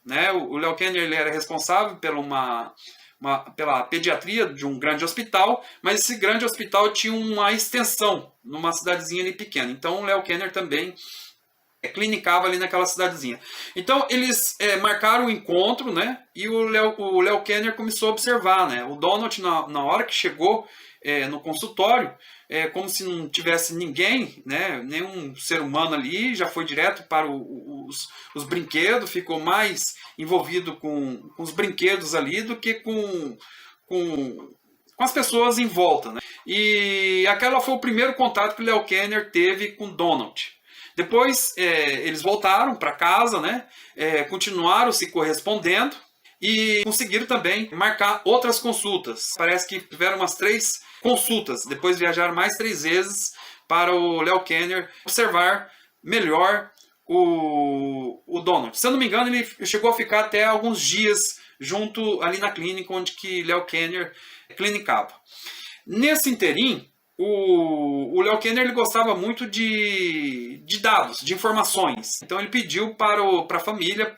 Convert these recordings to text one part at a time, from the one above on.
né? O Léo Kenner ele era responsável pela pediatria de um grande hospital, mas esse grande hospital tinha uma extensão numa cidadezinha ali pequena. Então o Léo Kenner também clinicava ali naquela cidadezinha. Então eles marcaram o encontro, né? E o Léo Kenner começou a observar, né? O Donald, na hora que chegou no consultório, como se não tivesse ninguém, né? Nenhum ser humano ali, já foi direto para os brinquedos, ficou mais envolvido com os brinquedos ali do que com as pessoas em volta, né? E aquela foi o primeiro contato que o Léo Kenner teve com Donald. Depois eles voltaram para casa, né? Continuaram se correspondendo e conseguiram também marcar outras consultas. Parece que tiveram umas 3 consultas. Depois viajaram mais 3 vezes para o Léo Kenner observar melhor o Donald. Se eu não me engano, ele chegou a ficar até alguns dias junto ali na clínica onde que Léo Kenner clinicava. Nesse interim, o Léo Kenner ele gostava muito de dados, de informações. Então ele pediu para a família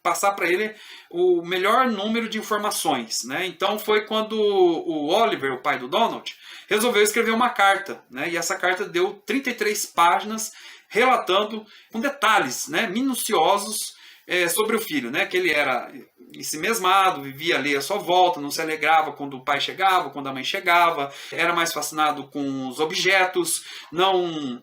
passar para ele o melhor número de informações, né? Então foi quando o Oliver, o pai do Donald, resolveu escrever uma carta, né? E essa carta deu 33 páginas relatando com detalhes, né, minuciosos sobre o filho, né? Que ele era ensimesmado, vivia ali à sua volta, não se alegrava quando o pai chegava, quando a mãe chegava, era mais fascinado com os objetos, não,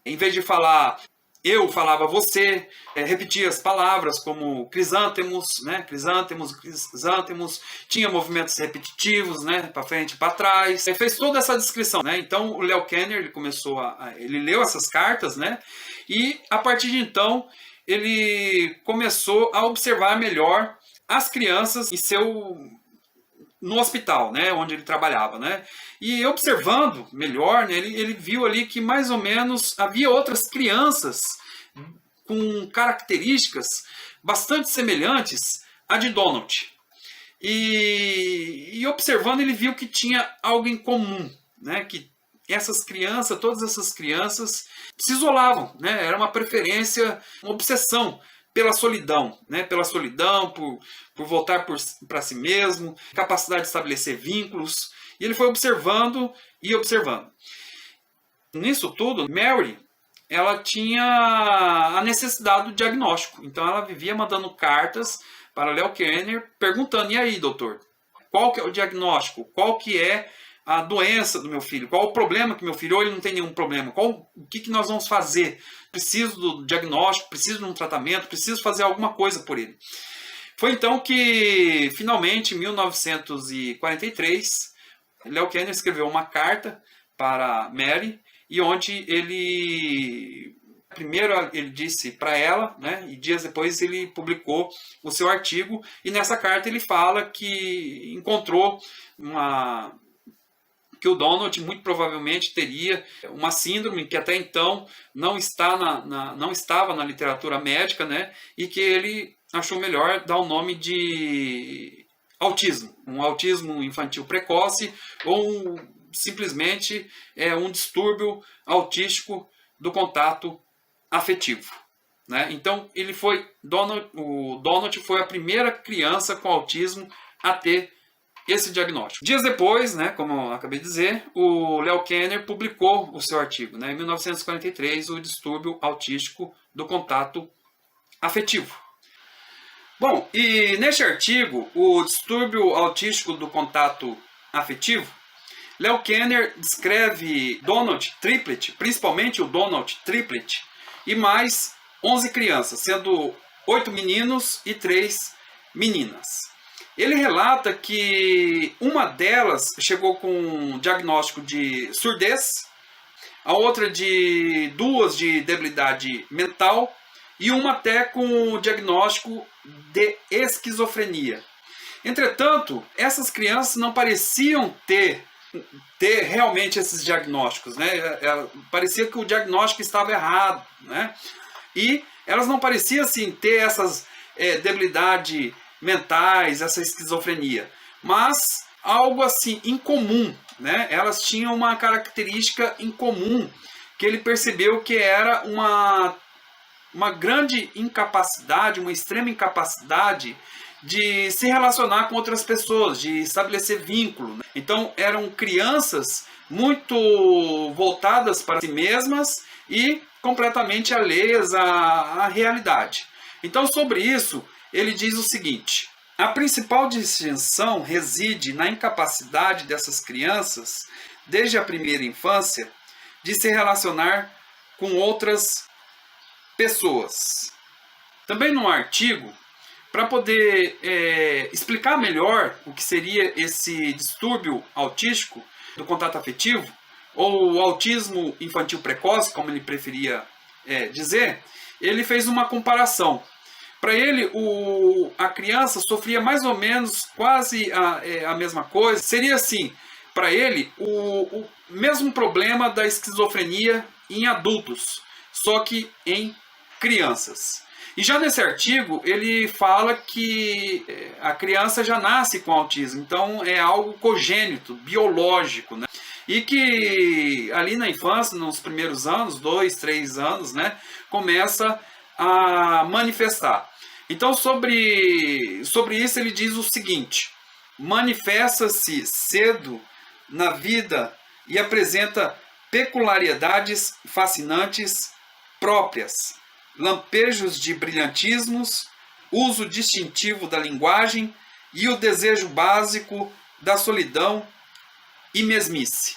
em vez de falar eu, falava você, repetia as palavras como crisântemos, né? Crisântemos, crisântemos, tinha movimentos repetitivos, né? Para frente e para trás, fez toda essa descrição, né? Então o Léo Kenner ele começou ele leu essas cartas, né? E a partir de então ele começou a observar melhor as crianças no hospital, né, onde ele trabalhava, né? E observando melhor, né, ele viu ali que mais ou menos havia outras crianças com características bastante semelhantes à de Donald. E observando, ele viu que tinha algo em comum, né? Que essas crianças, todas essas crianças, se isolavam, né? Era uma preferência, uma obsessão pela solidão, né? Pela solidão, por voltar para si mesmo, capacidade de estabelecer vínculos. E ele foi observando e observando. Nisso tudo, Mary, ela tinha a necessidade do diagnóstico. Então ela vivia mandando cartas para Léo Kenner, perguntando: e aí, doutor, qual que é o diagnóstico? Qual que é a doença do meu filho? Qual o problema que meu filho, ou ele não tem nenhum problema? O que nós vamos fazer? Preciso do diagnóstico, preciso de um tratamento, preciso fazer alguma coisa por ele. Foi então que, finalmente, em 1943, Léo Kenner escreveu uma carta para Mary, e onde primeiro ele disse para ela, né, e dias depois ele publicou o seu artigo, e nessa carta ele fala que encontrou que o Donald muito provavelmente teria uma síndrome que até então não estava na literatura médica, né, e que ele achou melhor dar o nome de autismo, um autismo infantil precoce, ou simplesmente um distúrbio autístico do contato afetivo, né? Então o Donald foi a primeira criança com autismo a ter esse diagnóstico. Dias depois, né, como eu acabei de dizer, o Léo Kenner publicou o seu artigo, né, em 1943, o distúrbio autístico do contato afetivo. Bom, e neste artigo, o distúrbio autístico do contato afetivo, Léo Kenner descreve Donald Triplet, principalmente o Donald Triplet, e mais 11 crianças, sendo 8 meninos e 3 meninas. Ele relata que uma delas chegou com um diagnóstico de surdez, a outra duas de debilidade mental e uma até com o diagnóstico de esquizofrenia. Entretanto, essas crianças não pareciam ter realmente esses diagnósticos, né? Parecia que o diagnóstico estava errado, né? E elas não pareciam assim ter essas debilidades mentais, essa esquizofrenia, mas algo assim incomum, né? Elas tinham uma característica incomum que ele percebeu que era uma uma grande incapacidade, uma extrema incapacidade de se relacionar com outras pessoas, de estabelecer vínculo, né? Então eram crianças muito voltadas para si mesmas e completamente alheias à realidade. Então, sobre isso, ele diz o seguinte: a principal distinção reside na incapacidade dessas crianças, desde a primeira infância, de se relacionar com outras pessoas. Também no artigo, para poder explicar melhor o que seria esse distúrbio autístico do contato afetivo, ou autismo infantil precoce, como ele preferia dizer, ele fez uma comparação. Para ele, a criança sofria mais ou menos quase a mesma coisa. Seria assim, para ele, o mesmo problema da esquizofrenia em adultos, só que em crianças. E já nesse artigo, ele fala que a criança já nasce com autismo, então é algo congênito, biológico, né? E que ali na infância, nos primeiros anos, 2, 3 anos, né, começa a manifestar. Então, sobre isso, ele diz o seguinte: manifesta-se cedo na vida e apresenta peculiaridades fascinantes próprias, lampejos de brilhantismos, uso distintivo da linguagem e o desejo básico da solidão e mesmice.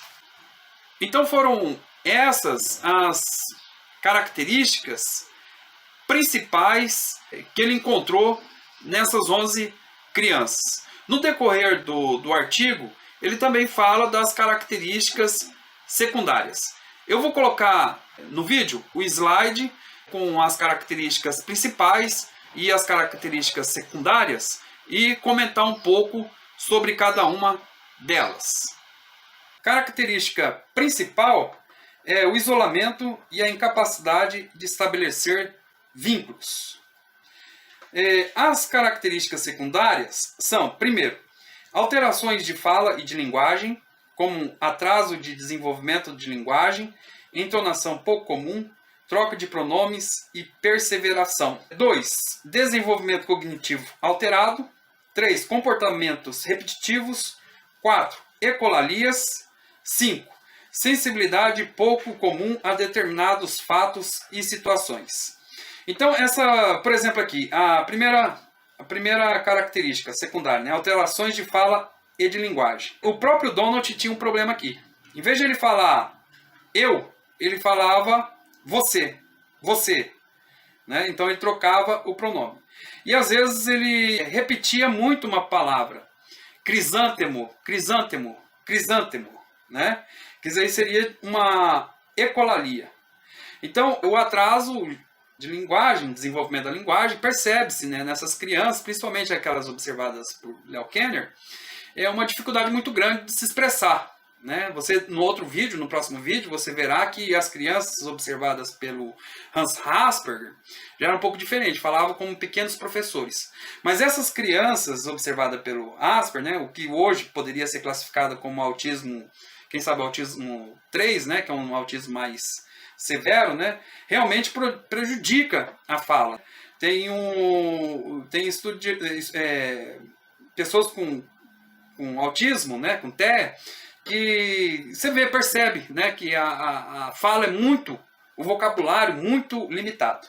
Então foram essas as características principais que ele encontrou nessas 11 crianças. No decorrer do artigo, ele também fala das características secundárias. Eu vou colocar no vídeo o slide com as características principais e as características secundárias e comentar um pouco sobre cada uma delas. Característica principal é o isolamento e a incapacidade de estabelecer vínculos. As características secundárias são, primeiro, alterações de fala e de linguagem, como atraso de desenvolvimento de linguagem, entonação pouco comum, troca de pronomes e perseveração. 2. Desenvolvimento cognitivo alterado. 3. Comportamentos repetitivos. 4. Ecolalias. 5. Sensibilidade pouco comum a determinados fatos e situações. Então, por exemplo aqui, a primeira característica secundária, né? Alterações de fala e de linguagem. O próprio Donald tinha um problema aqui. Em vez de ele falar eu, ele falava você, né? Então ele trocava o pronome. E às vezes ele repetia muito uma palavra. Crisântemo, crisântemo, crisântemo, né? Que isso aí seria uma ecolalia. Então o atraso de linguagem, desenvolvimento da linguagem, percebe-se, né, nessas crianças, principalmente aquelas observadas por Leo Kanner, é uma dificuldade muito grande de se expressar. Né? No próximo vídeo, você verá que as crianças observadas pelo Hans Asperger já eram um pouco diferentes, falavam como pequenos professores. Mas essas crianças observadas pelo Asperger, né, o que hoje poderia ser classificado como autismo, quem sabe autismo 3, né, que é um autismo mais severo, né, realmente prejudica a fala. Tem estudo de pessoas com autismo, né, com TEA, que você percebe, né, que a fala é o vocabulário muito limitado.